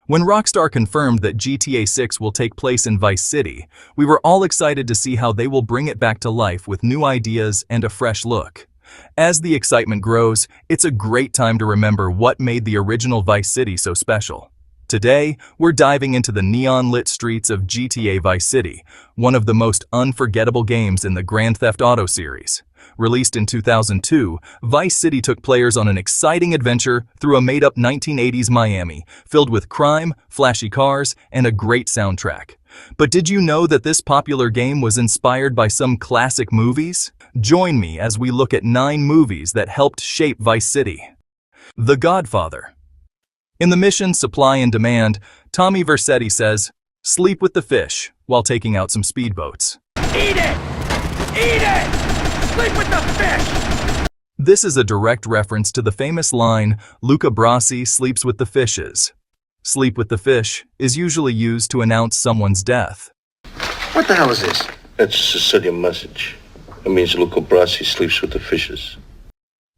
When Rockstar confirmed that GTA 6 will take place in Vice City, we were all excited to see how they will bring it back to life with new ideas and a fresh look. As the excitement grows, it's a great time to remember what made the original Vice City so special. Today, we're diving into the neon-lit streets of GTA Vice City, one of the most unforgettable games in the Grand Theft Auto series. Released in 2002, Vice City took players on an exciting adventure through a made-up 1980s Miami, filled with crime, flashy cars, and a great soundtrack. But did you know that this popular game was inspired by some classic movies? Join me as we look at 9 movies that helped shape Vice City. The Godfather. In the mission Supply and Demand, Tommy Vercetti says, "Sleep with the fish," while taking out some speedboats. Eat it! Eat it! Sleep with the fish! This is a direct reference to the famous line, "Luca Brasi sleeps with the fishes." Sleep with the fish is usually used to announce someone's death. What the hell is this? That's a Sicilian message. It means Luca Brasi sleeps with the fishes.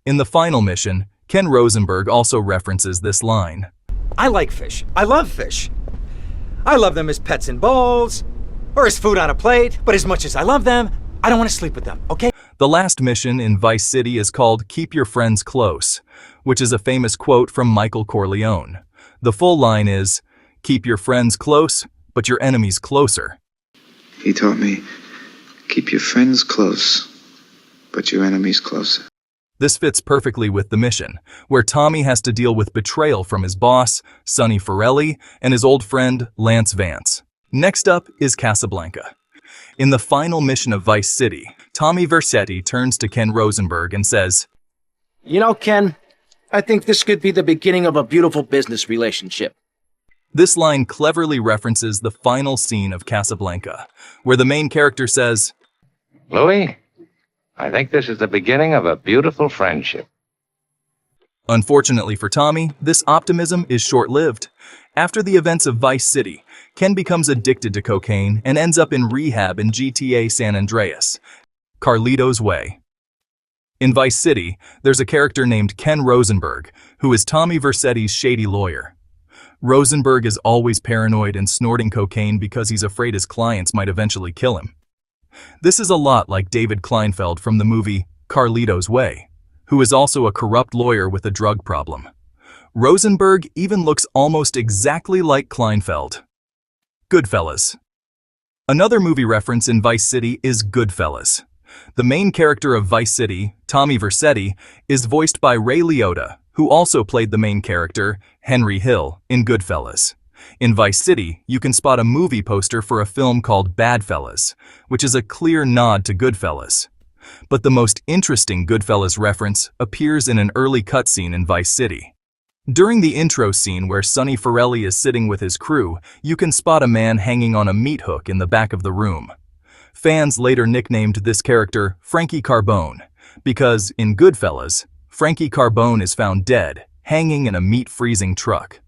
In the final mission, Ken Rosenberg also references this line. I like fish. I love fish. I love them as pets in bowls, or as food on a plate, but as much as I love them, I don't want to sleep with them, okay? The last mission in Vice City is called "Keep Your Friends Close," which is a famous quote from Michael Corleone. The full line is, "Keep your friends close, but your enemies closer." He taught me, keep your friends close, but your enemies closer. This fits perfectly with the mission, where Tommy has to deal with betrayal from his boss, Sonny Forelli, and his old friend, Lance Vance. Next up is Casablanca. In the final mission of Vice City, Tommy Vercetti turns to Ken Rosenberg and says, "You know, Ken, I think this could be the beginning of a beautiful business relationship." This line cleverly references the final scene of Casablanca, where the main character says, "Louis, I think this is the beginning of a beautiful friendship." Unfortunately for Tommy, this optimism is short-lived. After the events of Vice City, Ken becomes addicted to cocaine and ends up in rehab in GTA San Andreas, Caros Way. In Vice City, there's a character named Ken Rosenberg, who is Tommy Vercetti's shady lawyer. Rosenberg is always paranoid and snorting cocaine because he's afraid his clients might eventually kill him. This is a lot like David Kleinfeld from the movie Caros Way, who is also a corrupt lawyer with a drug problem. Rosenberg even looks almost exactly like Kleinfeld. Goodfellas. Another movie reference in Vice City is Goodfellas. The main character of Vice City, Tommy Vercetti, is voiced by Ray Liotta, who also played the main character, Henry Hill, in Goodfellas. In Vice City, you can spot a movie poster for a film called Badfellas, which is a clear nod to Goodfellas. But the most interesting Goodfellas reference appears in an early cutscene in Vice City. During the intro scene where Sonny Forelli is sitting with his crew, you can spot a man hanging on a meat hook in the back of the room. Fans later nicknamed this character Frankie Carbone, because in Goodfellas, Frankie Carbone is found dead, hanging in a meat-freezing truck.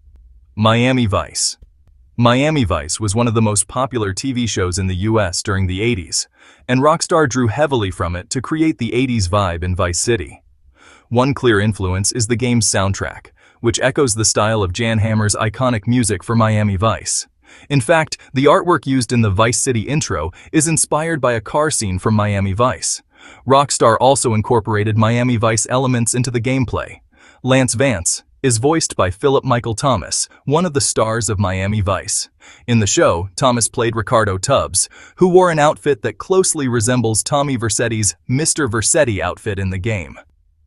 Miami Vice. Miami Vice was one of the most popular TV shows in the US during the 80s, and Rockstar drew heavily from it to create the 80s vibe in Vice City. One clear influence is the game's soundtrack, which echoes the style of Jan Hammer's iconic music for Miami Vice. In fact, the artwork used in the Vice City intro is inspired by a car scene from Miami Vice. Rockstar also incorporated Miami Vice elements into the gameplay. Lance Vance is voiced by Philip Michael Thomas, one of the stars of Miami Vice. In the show, Thomas played Ricardo Tubbs, who wore an outfit that closely resembles Tommy Vercetti's Mr. Vercetti outfit in the game.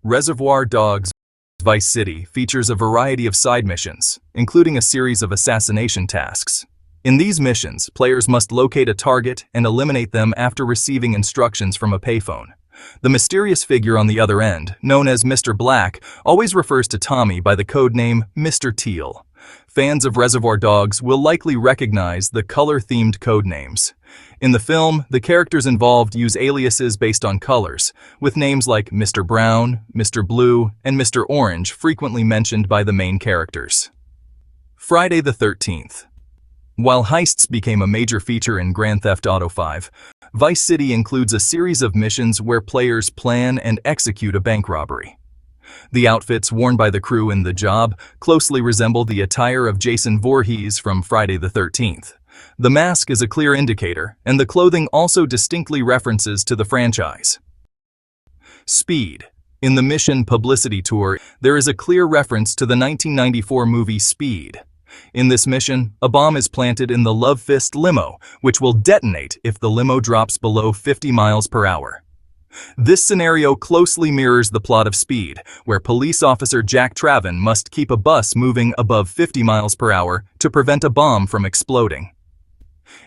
Reservoir Dogs. Vice City features a variety of side missions, including a series of assassination tasks. In these missions, players must locate a target and eliminate them after receiving instructions from a payphone. The mysterious figure on the other end, known as Mr. Black, always refers to Tommy by the code name Mr. Teal. Fans of Reservoir Dogs will likely recognize the color-themed code names. In the film, the characters involved use aliases based on colors, with names like Mr. Brown, Mr. Blue, and Mr. Orange frequently mentioned by the main characters. Friday the 13th. While heists became a major feature in Grand Theft Auto V, Vice City includes a series of missions where players plan and execute a bank robbery. The outfits worn by the crew in The Job closely resemble the attire of Jason Voorhees from Friday the 13th. The mask is a clear indicator, and the clothing also distinctly references to the franchise. Speed. In the Mission publicity tour, there is a clear reference to the 1994 movie Speed. In this mission, a bomb is planted in the Love Fist limo, which will detonate if the limo drops below 50 miles per hour. This scenario closely mirrors the plot of Speed, where police officer Jack Traven must keep a bus moving above 50 miles per hour to prevent a bomb from exploding.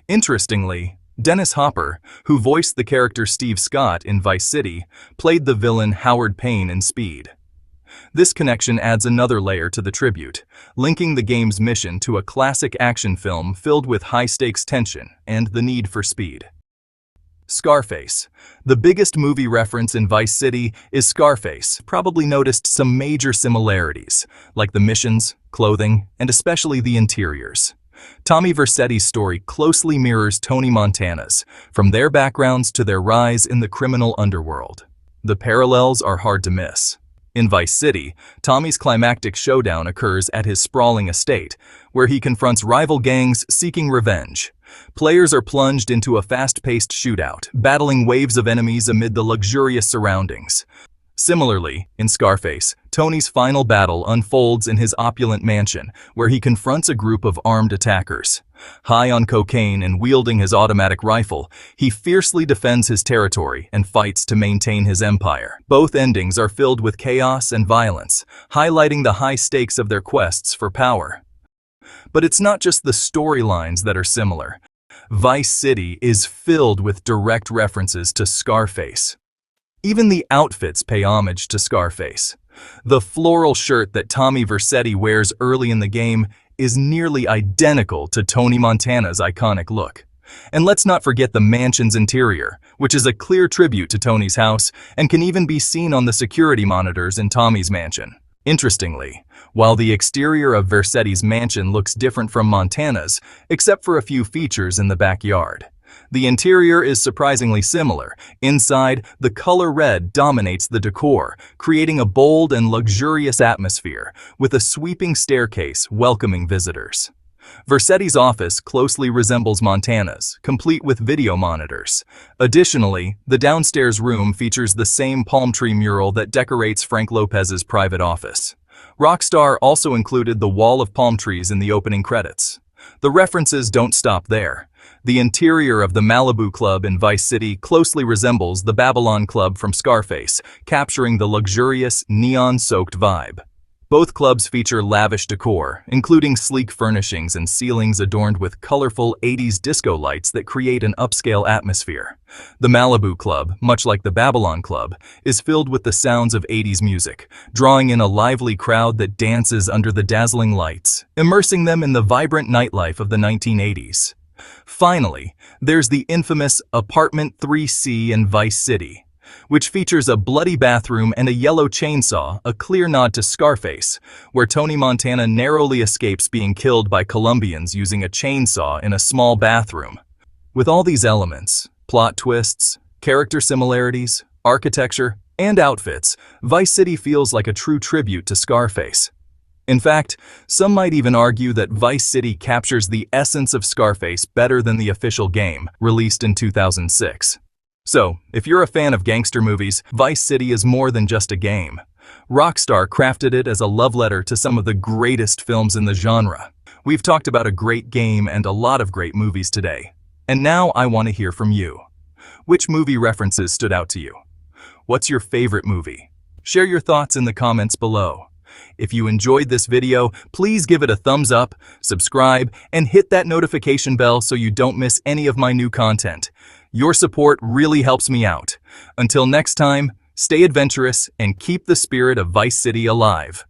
Interestingly, Dennis Hopper, who voiced the character Steve Scott in Vice City, played the villain Howard Payne in Speed. This connection adds another layer to the tribute, linking the game's mission to a classic action film filled with high-stakes tension and the need for speed. Scarface. The biggest movie reference in Vice City is Scarface. Probably noticed some major similarities, like the missions, clothing, and especially the interiors. Tommy Vercetti's story closely mirrors Tony Montana's, from their backgrounds to their rise in the criminal underworld. The parallels are hard to miss. In Vice City, Tommy's climactic showdown occurs at his sprawling estate, where he confronts rival gangs seeking revenge. Players are plunged into a fast-paced shootout, battling waves of enemies amid the luxurious surroundings. Similarly, in Scarface, Tony's final battle unfolds in his opulent mansion, where he confronts a group of armed attackers. High on cocaine and wielding his automatic rifle, he fiercely defends his territory and fights to maintain his empire. Both endings are filled with chaos and violence, highlighting the high stakes of their quests for power. But it's not just the storylines that are similar. Vice City is filled with direct references to Scarface. Even the outfits pay homage to Scarface. The floral shirt that Tommy Vercetti wears early in the game is nearly identical to Tony Montana's iconic look. And let's not forget the mansion's interior, which is a clear tribute to Tony's house and can even be seen on the security monitors in Tommy's mansion. Interestingly, while the exterior of Vercetti's mansion looks different from Montana's, except for a few features in the backyard, the interior is surprisingly similar. Inside, the color red dominates the decor, creating a bold and luxurious atmosphere, with a sweeping staircase welcoming visitors. Vercetti's office closely resembles Montana's, complete with video monitors. Additionally, the downstairs room features the same palm tree mural that decorates Frank Lopez's private office. Rockstar also included the wall of palm trees in the opening credits. The references don't stop there. The interior of the Malibu Club in Vice City closely resembles the Babylon Club from Scarface, capturing the luxurious, neon-soaked vibe. Both clubs feature lavish decor, including sleek furnishings and ceilings adorned with colorful 80s disco lights that create an upscale atmosphere. The Malibu Club, much like the Babylon Club, is filled with the sounds of 80s music, drawing in a lively crowd that dances under the dazzling lights, immersing them in the vibrant nightlife of the 1980s. Finally, there's the infamous Apartment 3C in Vice City, which features a bloody bathroom and a yellow chainsaw, a clear nod to Scarface, where Tony Montana narrowly escapes being killed by Colombians using a chainsaw in a small bathroom. With all these elements, plot twists, character similarities, architecture, and outfits, Vice City feels like a true tribute to Scarface. In fact, some might even argue that Vice City captures the essence of Scarface better than the official game, released in 2006. So, if you're a fan of gangster movies, Vice City is more than just a game. Rockstar crafted it as a love letter to some of the greatest films in the genre. We've talked about a great game and a lot of great movies today. And now I want to hear from you. Which movie references stood out to you? What's your favorite movie? Share your thoughts in the comments below. If you enjoyed this video, please give it a thumbs up, subscribe, and hit that notification bell so you don't miss any of my new content. Your support really helps me out. Until next time, stay adventurous and keep the spirit of Vice City alive.